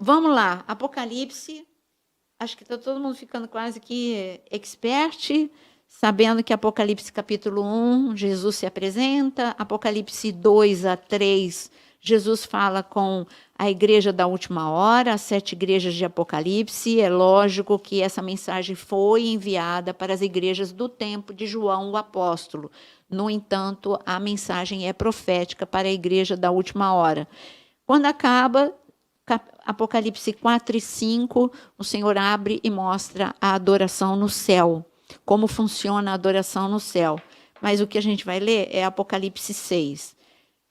Vamos lá, Apocalipse, acho que está todo mundo ficando quase que expert, sabendo que Apocalipse capítulo 1, Jesus se apresenta, Apocalipse 2 a 3, Jesus fala com a igreja da última hora, as 7 igrejas de Apocalipse. É lógico que essa mensagem foi enviada para as igrejas do tempo de João o apóstolo. No entanto, a mensagem é profética para a igreja da última hora. Quando acaba, Apocalipse 4 e 5, o Senhor abre e mostra a adoração no céu, como funciona a adoração no céu. Mas o que a gente vai ler é Apocalipse 6.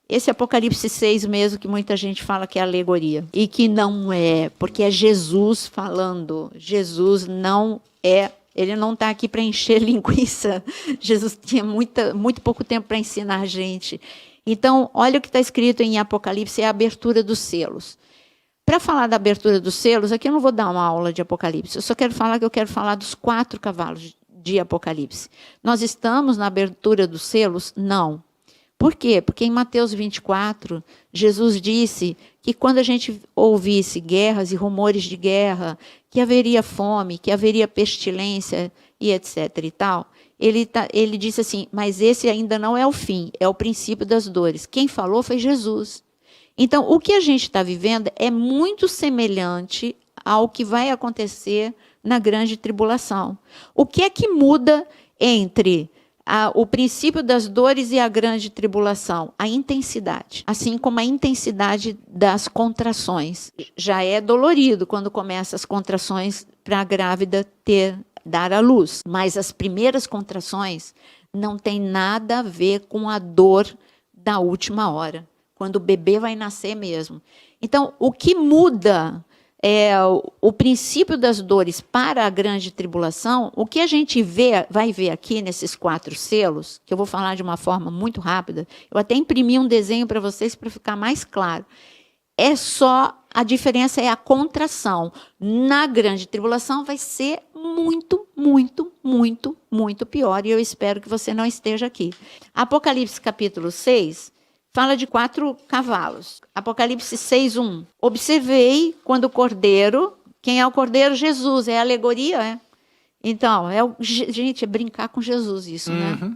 Esse Apocalipse 6 mesmo, que muita gente fala que é alegoria. E que não é, porque é Jesus falando. Jesus não é, ele não está aqui para encher linguiça. Jesus tinha muito pouco tempo para ensinar a gente. Então, olha o que está escrito em Apocalipse, é a abertura dos selos. Para falar da abertura dos selos, aqui eu não vou dar uma aula de Apocalipse, eu só quero falar que eu quero falar dos 4 cavalos de Apocalipse. Nós estamos na abertura dos selos? Não. Por quê? Porque em Mateus 24, Jesus disse que quando a gente ouvisse guerras e rumores de guerra, que haveria fome, que haveria pestilência e etc. e tal, ele disse assim, mas esse ainda não é o fim, é o princípio das dores. Quem falou foi Jesus. Então, o que a gente está vivendo é muito semelhante ao que vai acontecer na grande tribulação. O que é que muda entre o princípio das dores e a grande tribulação? A intensidade, assim como a intensidade das contrações. Já é dolorido quando começam as contrações para a grávida dar à luz, mas as primeiras contrações não tem nada a ver com a dor da última hora, quando o bebê vai nascer mesmo. Então, o que muda o princípio das dores para a grande tribulação, o que a gente vai ver aqui nesses 4 selos, que eu vou falar de uma forma muito rápida, eu até imprimi um desenho para vocês para ficar mais claro. A diferença é a contração. Na grande tribulação vai ser muito, muito, muito, muito pior, e eu espero que você não esteja aqui. Apocalipse capítulo 6, fala de 4 cavalos. Apocalipse 6, 1. Observei quando o cordeiro... Quem é o cordeiro? Jesus. É alegoria, é? Então, gente, é brincar com Jesus isso, né?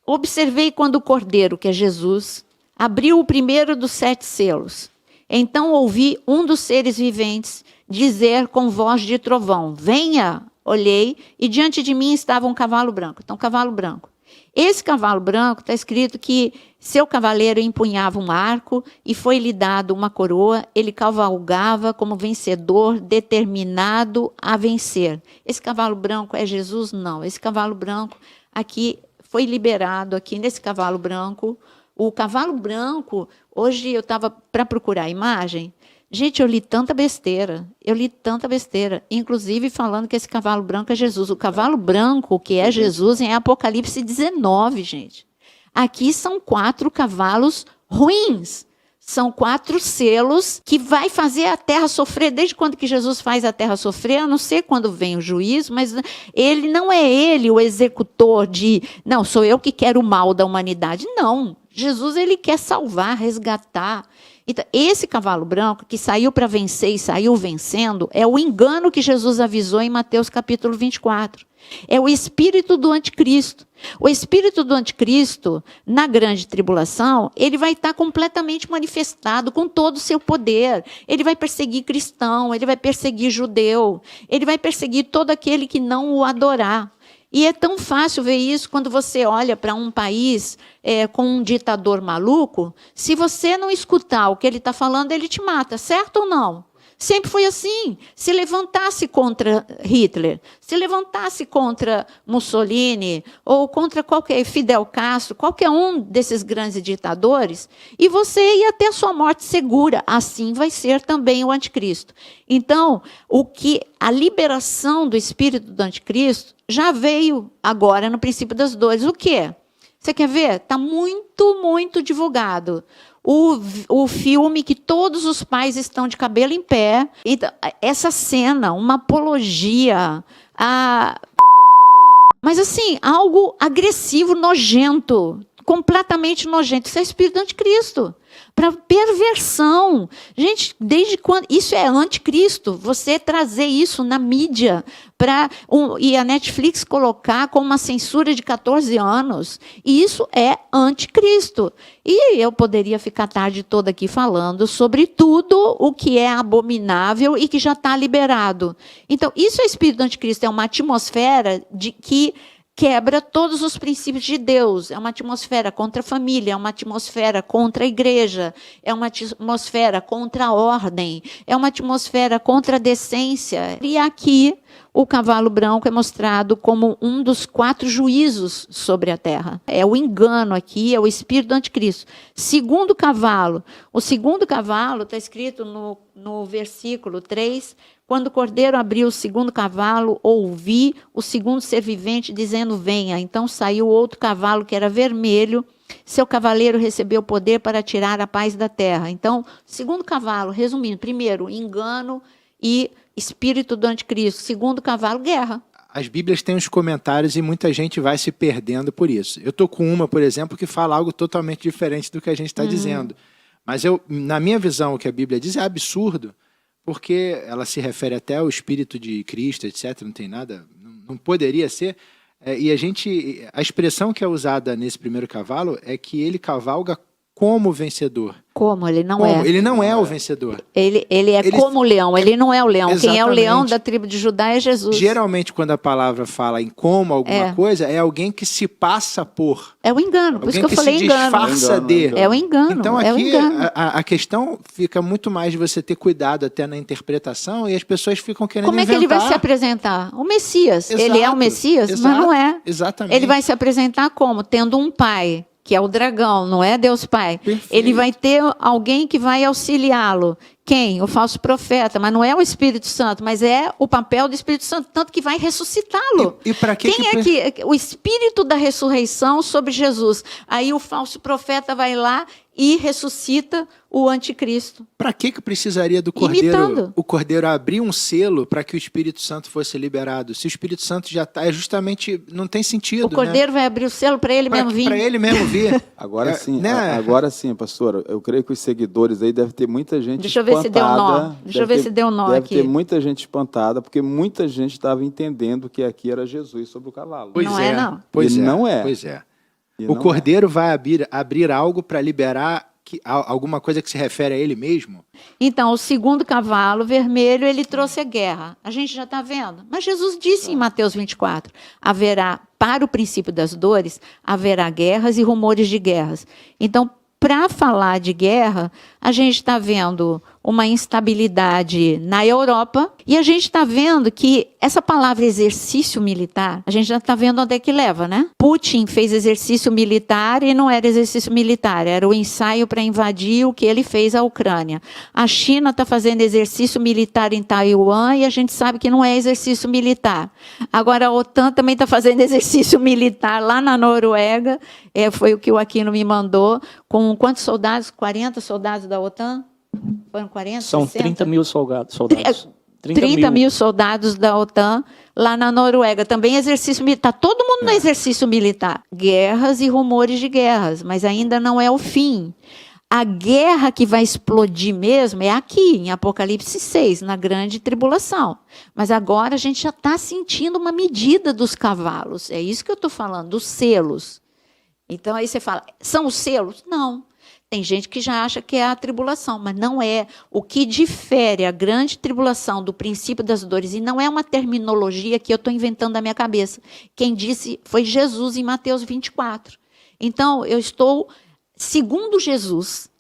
Observei quando o cordeiro, que é Jesus, abriu o primeiro dos 7 selos. Então ouvi um dos seres viventes dizer com voz de trovão, venha, olhei, e diante de mim estava um cavalo branco. Então, cavalo branco. Esse cavalo branco, está escrito que seu cavaleiro empunhava um arco e foi-lhe dado uma coroa, ele cavalgava como vencedor, determinado a vencer. Esse cavalo branco é Jesus? Não. Esse cavalo branco aqui foi liberado, aqui nesse cavalo branco. O cavalo branco, hoje eu estava para procurar a imagem, gente, eu li tanta besteira, inclusive falando que esse cavalo branco é Jesus. O cavalo branco, que é Jesus, é Apocalipse 19, gente. Aqui são 4 cavalos ruins, são 4 selos que vai fazer a terra sofrer. Desde quando que Jesus faz a terra sofrer? Eu não sei quando vem o juízo, mas ele não é ele o executor de, não, sou eu que quero o mal da humanidade. Não, Jesus ele quer salvar, resgatar. Então, esse cavalo branco que saiu para vencer e saiu vencendo é o engano que Jesus avisou em Mateus capítulo 24. É o espírito do anticristo. O espírito do anticristo, na grande tribulação, ele vai estar completamente manifestado com todo o seu poder. Ele vai perseguir cristão, ele vai perseguir judeu, ele vai perseguir todo aquele que não o adorar. E é tão fácil ver isso quando você olha para um país com um ditador maluco. Se você não escutar o que ele está falando, ele te mata, certo ou não? Sempre foi assim. Se levantasse contra Hitler, se levantasse contra Mussolini, ou contra Fidel Castro, qualquer um desses grandes ditadores, e você ia ter a sua morte segura. Assim vai ser também o anticristo. Então, a liberação do espírito do anticristo já veio agora no princípio das dores. O quê? Você quer ver? Está muito, muito divulgado. O filme que todos os pais estão de cabelo em pé. Então, essa cena, uma apologia mas assim, algo agressivo, nojento. completamente nojento. Isso é espírito do anticristo. Para perversão. Gente, desde quando? Isso é anticristo. Você trazer isso na mídia e a Netflix colocar como uma censura de 14 anos. E isso é anticristo. E eu poderia ficar a tarde toda aqui falando sobre tudo o que é abominável e que já está liberado. Então, isso é espírito do anticristo. É uma atmosfera que quebra todos os princípios de Deus. É uma atmosfera contra a família, é uma atmosfera contra a igreja, é uma atmosfera contra a ordem, é uma atmosfera contra a decência. E aqui o cavalo branco é mostrado como um dos 4 juízos sobre a terra. É o engano aqui, é o espírito do anticristo. Segundo cavalo. O segundo cavalo está escrito no versículo 3, quando o cordeiro abriu o segundo cavalo, ouvi o segundo ser vivente dizendo, venha. Então saiu outro cavalo que era vermelho, seu cavaleiro recebeu poder para tirar a paz da terra. Então, segundo cavalo, resumindo, primeiro, engano e espírito do anticristo. Segundo cavalo, guerra. As Bíblias têm os comentários e muita gente vai se perdendo por isso. Eu estou com uma, por exemplo, que fala algo totalmente diferente do que a gente está dizendo. Mas na minha visão, o que a Bíblia diz é absurdo, porque ela se refere até ao Espírito de Cristo, etc. Não tem nada, não poderia ser. E a expressão que é usada nesse primeiro cavalo é que ele cavalga como vencedor. Como? Ele não é. Ele não é o vencedor. Ele como o leão, ele não é o leão. Exatamente. Quem é o leão da tribo de Judá é Jesus. Geralmente, quando a palavra fala em como alguma coisa, é alguém que se passa por. É o engano, por isso que eu falei engano. Alguém que se disfarça de. É o engano. Então aqui é o engano. A questão fica muito mais de você ter cuidado até na interpretação e as pessoas ficam querendo inventar. Como é que ele vai se apresentar? O Messias. Exato, ele é o Messias, exato, mas não é. Exatamente. Ele vai se apresentar como? Tendo um pai, que é o dragão, não é Deus Pai. Perfeito. Ele vai ter alguém que vai auxiliá-lo. Quem? O falso profeta. Mas não é o Espírito Santo, mas é o papel do Espírito Santo, tanto que vai ressuscitá-lo. E para que Quem é que o Espírito da ressurreição sobre Jesus? Aí o falso profeta vai lá e ressuscita o anticristo. Para que precisaria do cordeiro? Imitando. O cordeiro abrir um selo para que o Espírito Santo fosse liberado? Se o Espírito Santo já está, justamente não tem sentido. O cordeiro vai abrir o selo para ele mesmo vir. Para ele mesmo vir. Agora sim, né? agora sim, pastor. Eu creio que os seguidores aí devem ter muita gente Deixa eu ver se deu nó. Deixa eu ver se deu nó deve aqui. ter muita gente espantada, porque muita gente estava entendendo que aqui era Jesus sobre o cavalo. Pois Não é, não. Pois E é. não é. Pois é. E O não cordeiro vai abrir algo para liberar alguma coisa que se refere a ele mesmo? Então, o segundo cavalo vermelho, ele trouxe a guerra. A gente já está vendo. Mas Jesus disse em Mateus 24, haverá, para o princípio das dores, haverá guerras e rumores de guerras. Então, para falar de guerra, a gente está vendo uma instabilidade na Europa e a gente está vendo que essa palavra exercício militar, a gente já está vendo onde é que leva, né? Putin fez exercício militar e não era exercício militar, era o ensaio para invadir o que ele fez à Ucrânia. A China está fazendo exercício militar em Taiwan e a gente sabe que não é exercício militar. Agora a OTAN também está fazendo exercício militar lá na Noruega, foi o que o Aquino me mandou, com quantos soldados? 40 soldados da OTAN? Foram 40, São 60? 30 mil soldados. 30 mil soldados da OTAN lá na Noruega. Também exercício militar. Todo mundo no exercício militar. Guerras e rumores de guerras, mas ainda não é o fim. A guerra que vai explodir mesmo é aqui, em Apocalipse 6, na grande tribulação. Mas agora a gente já está sentindo uma medida dos cavalos. É isso que eu estou falando, dos selos. Então aí você fala, são os selos? Não. Tem gente que já acha que é a tribulação, mas não é. O que difere a grande tribulação do princípio das dores, e não é uma terminologia que eu estou inventando da minha cabeça. Quem disse foi Jesus em Mateus 24. Então, eu estou, segundo Jesus,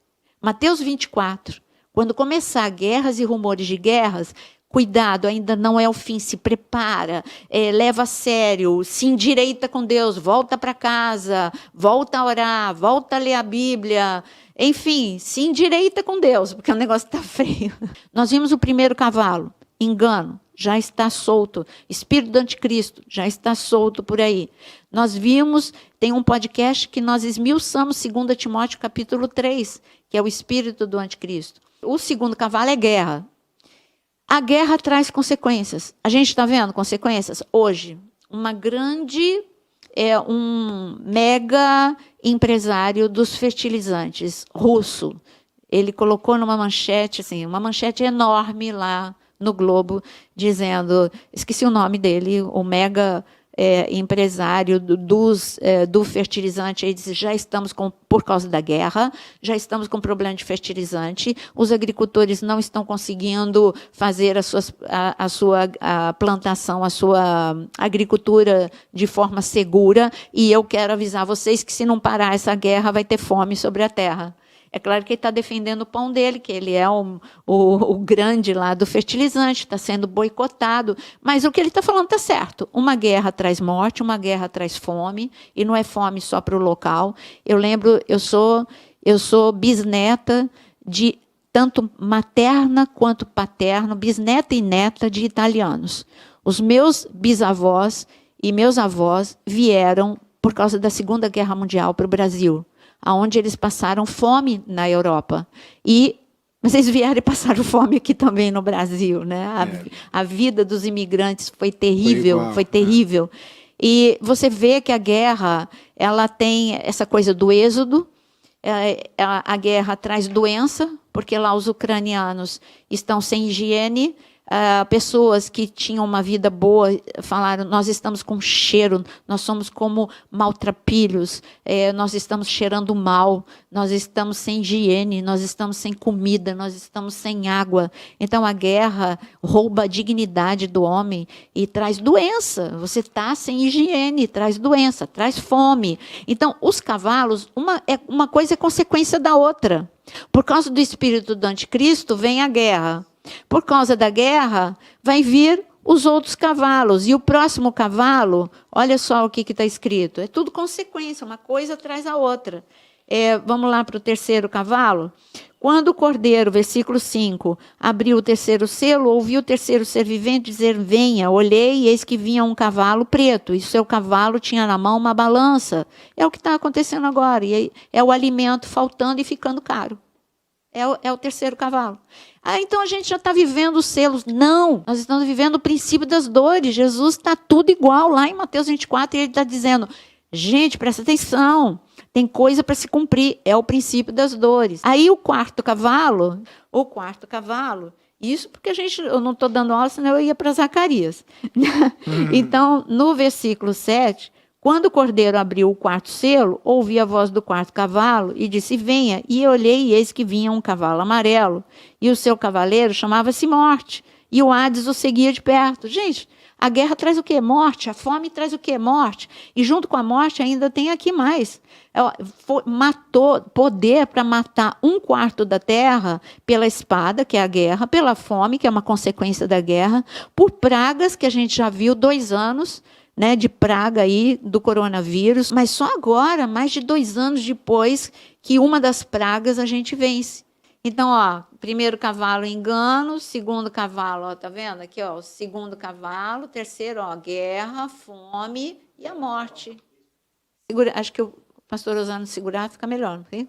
Mateus 24, quando começar guerras e rumores de guerras, cuidado, ainda não é o fim, se prepara, leva a sério, se endireita com Deus, volta para casa, volta a orar, volta a ler a Bíblia, enfim, se endireita com Deus, porque o negócio está feio. Nós vimos o primeiro cavalo, engano, já está solto, espírito do anticristo, já está solto por aí. Nós vimos, tem um podcast que nós esmiuçamos 2 Timóteo capítulo 3, que é o espírito do anticristo. O segundo cavalo é guerra. A guerra traz consequências. A gente está vendo consequências? Hoje, uma grande é um mega empresário dos fertilizantes, russo. Ele colocou numa manchete, assim, uma manchete enorme lá no Globo, dizendo, esqueci o nome dele, o mega empresário do fertilizante, ele disse, já estamos por causa da guerra, já estamos com problema de fertilizante, os agricultores não estão conseguindo fazer a sua plantação, a sua agricultura de forma segura, e eu quero avisar vocês que se não parar essa guerra, vai ter fome sobre a terra. É claro que ele está defendendo o pão dele, que ele é o grande lá do fertilizante, está sendo boicotado. Mas o que ele está falando está certo. Uma guerra traz morte, uma guerra traz fome, e não é fome só para o local. Eu lembro, eu sou bisneta de tanto materna quanto paterno, bisneta e neta de italianos. Os meus bisavós e meus avós vieram por causa da Segunda Guerra Mundial para o Brasil, onde eles passaram fome na Europa. Mas eles vieram e passaram fome aqui também no Brasil. Né? A vida dos imigrantes foi terrível, foi terrível. E você vê que a guerra ela tem essa coisa do êxodo, a guerra traz doença, porque lá os ucranianos estão sem higiene. Pessoas que tinham uma vida boa falaram, nós estamos com cheiro, nós somos como maltrapilhos, nós estamos cheirando mal, nós estamos sem higiene, nós estamos sem comida, nós estamos sem água. Então a guerra rouba a dignidade do homem e traz doença. Você está sem higiene, traz doença, traz fome. Então os cavalos, uma coisa é consequência da outra. Por causa do espírito do anticristo vem a guerra. Por causa da guerra, vai vir os outros cavalos. E o próximo cavalo, olha só o que está escrito. É tudo consequência, uma coisa atrás da outra. Vamos lá para o terceiro cavalo. Quando o cordeiro, versículo 5, abriu o terceiro selo, ouvi o terceiro ser vivente dizer, venha, olhei, e eis que vinha um cavalo preto, e seu cavalo tinha na mão uma balança. É o que está acontecendo agora. E é o alimento faltando e ficando caro. É o terceiro cavalo. Então a gente já está vivendo os selos. Não, nós estamos vivendo o princípio das dores. Jesus está tudo igual lá em Mateus 24, e ele está dizendo, gente, presta atenção, tem coisa para se cumprir, é o princípio das dores. Aí o quarto cavalo, isso porque eu não estou dando aula, senão eu ia para Zacarias. Então, no versículo 7, quando o cordeiro abriu o quarto selo, ouvi a voz do quarto cavalo e disse, venha. E olhei, e eis que vinha um cavalo amarelo, e o seu cavaleiro chamava-se Morte, e o Hades o seguia de perto. Gente, a guerra traz o quê? Morte. A fome traz o quê? Morte. E junto com a morte ainda tem aqui mais. Matou, poder para matar 1/4 da terra pela espada, que é a guerra, pela fome, que é uma consequência da guerra, por pragas, que a gente já viu 2 anos, né, de praga aí do coronavírus, mas só agora, mais de 2 anos depois, que uma das pragas a gente vence. Então, primeiro cavalo, engano, segundo cavalo, tá vendo aqui, o segundo cavalo, terceiro, guerra, fome e a morte. Acho que o pastor Osano segurar fica melhor, não é?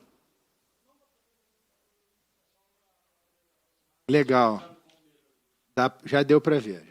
Legal. Já deu para ver.